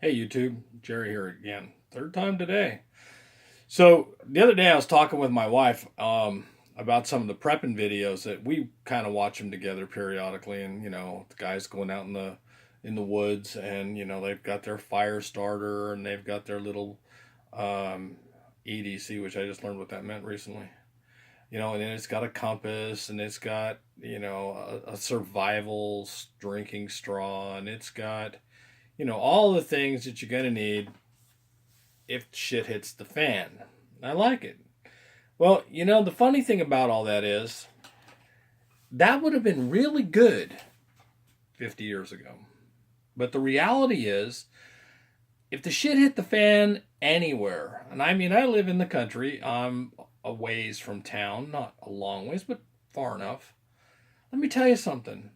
Hey YouTube, Jerry here again. Third time today. So the other day I was talking with my wife about some of the prepping videos that we kind of watch them together periodically, and the guys going out in the woods, and they've got their fire starter and they've got their little um, EDC, which I just learned what that meant recently. And then it's got a compass, and it's got a survival drinking straw, and it's got all the things that you're going to need if shit hits the fan. I like it. Well, the funny thing about all that is that would have been really good 50 years ago. But the reality is, if the shit hit the fan anywhere, and I mean, I live in the country, I'm a ways from town, not a long ways, but far enough. Let me tell you something.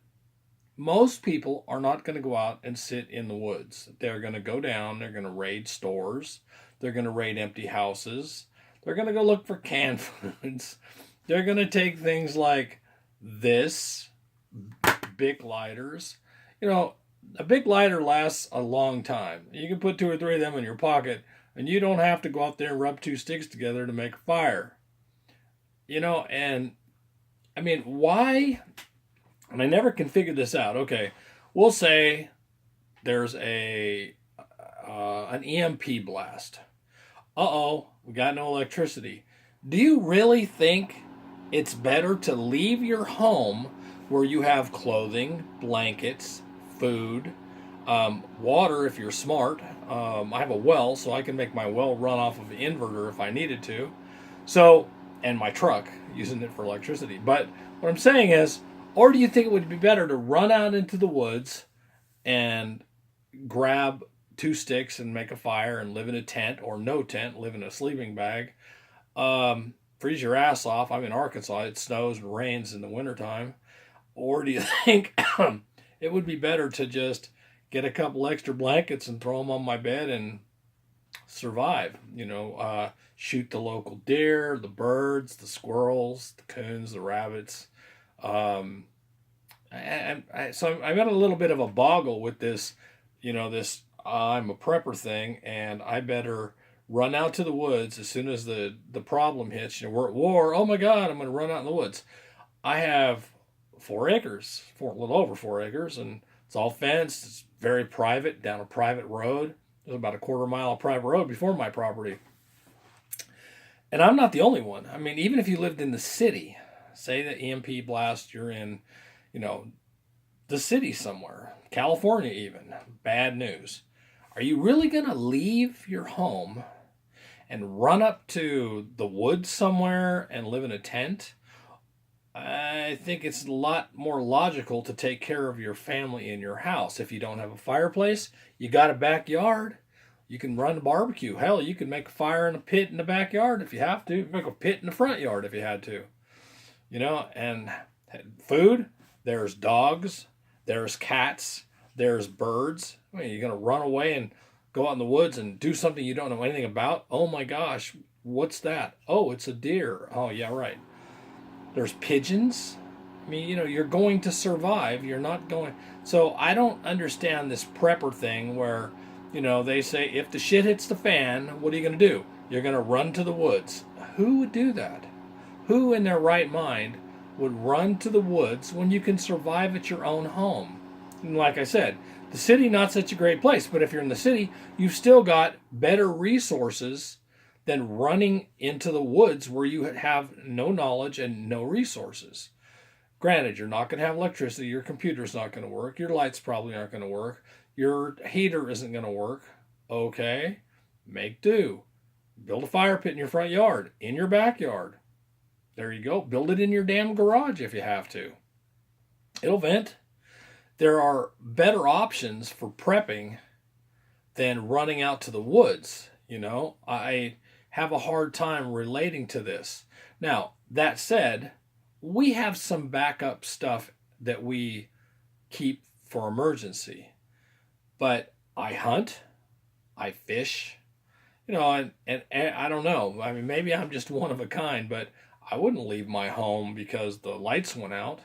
Most people are not going to go out and sit in the woods. They're going to go down, they're going to raid stores, they're going to raid empty houses, they're going to go look for canned foods. They're going to take things like this, big lighters. A big lighter lasts a long time. You can put two or three of them in your pocket, and you don't have to go out there and rub two sticks together to make a fire. And I mean, why? And I never can figure this out. Okay, we'll say there's an EMP blast. Uh-oh, we got no electricity. Do you really think it's better to leave your home where you have clothing, blankets, food, water if you're smart? I have a well, so I can make my well run off of an inverter if I needed to. So, and my truck, using it for electricity. But what I'm saying is, or do you think it would be better to run out into the woods and grab two sticks and make a fire and live in a tent, or no tent, live in a sleeping bag, freeze your ass off? I'm in Arkansas. It snows and rains in the wintertime. Or do you think it would be better to just get a couple extra blankets and throw them on my bed and survive? Shoot the local deer, the birds, the squirrels, the coons, the rabbits. So I got a little bit of a boggle with this, this I'm a prepper thing, and I better run out to the woods as soon as the problem hits. We're at war. Oh my God, I'm going to run out in the woods. I have 4 acres, a little over 4 acres, and it's all fenced. It's very private, down a private road. There's about a quarter mile of private road before my property. And I'm not the only one. I mean, even if you lived in the city, say the EMP blast, you're in, the city somewhere, California even, bad news. Are you really going to leave your home and run up to the woods somewhere and live in a tent? I think it's a lot more logical to take care of your family in your house. If you don't have a fireplace, you got a backyard. You can run a barbecue. Hell, you can make a fire in a pit in the backyard if you have to. Make a pit in the front yard if you had to. And food, there's dogs, there's cats, there's birds. I mean, you're going to run away and go out in the woods and do something you don't know anything about? Oh my gosh, what's that? Oh, it's a deer. Oh, yeah, right. There's pigeons. I mean, you're going to survive. You're not going. So I don't understand this prepper thing where, they say if the shit hits the fan, what are you going to do? You're going to run to the woods. Who would do that? Who in their right mind would run to the woods when you can survive at your own home? And like I said, the city, not such a great place, but if you're in the city, you've still got better resources than running into the woods where you have no knowledge and no resources. Granted, you're not going to have electricity, your computer's not going to work, your lights probably aren't going to work, your heater isn't going to work. Okay, make do. Build a fire pit in your front yard, in your backyard. There you go. Build it in your damn garage if you have to. It'll vent. There are better options for prepping than running out to the woods. I have a hard time relating to this. Now, that said, we have some backup stuff that we keep for emergency. But I hunt, I fish, and I don't know. I mean, maybe I'm just one of a kind, but I wouldn't leave my home because the lights went out.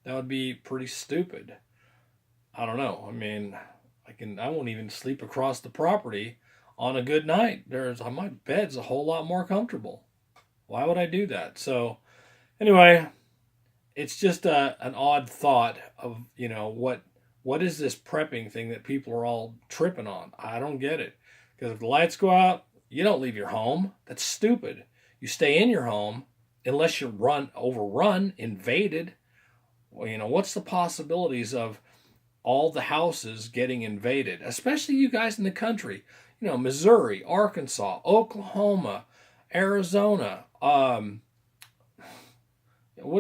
That would be pretty stupid. I don't know. I mean, I won't even sleep across the property on a good night. My bed's a whole lot more comfortable. Why would I do that? So anyway, it's just an odd thought of, what is this prepping thing that people are all tripping on? I don't get it. Because if the lights go out, you don't leave your home. That's stupid. You stay in your home unless you're overrun, invaded. Well, what's the possibilities of all the houses getting invaded, especially you guys in the country? Missouri, Arkansas, Oklahoma, Arizona. What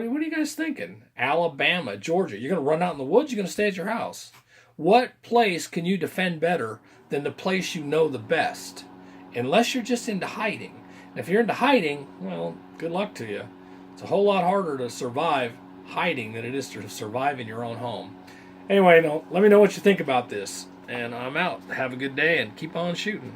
are you guys thinking? Alabama, Georgia. You're going to run out in the woods? You're going to stay at your house? What place can you defend better than the place you know the best? Unless you're just into hiding. And if you're into hiding, well, good luck to you. It's a whole lot harder to survive hiding than it is to survive in your own home. Anyway, let me know what you think about this. And I'm out. Have a good day and keep on shooting.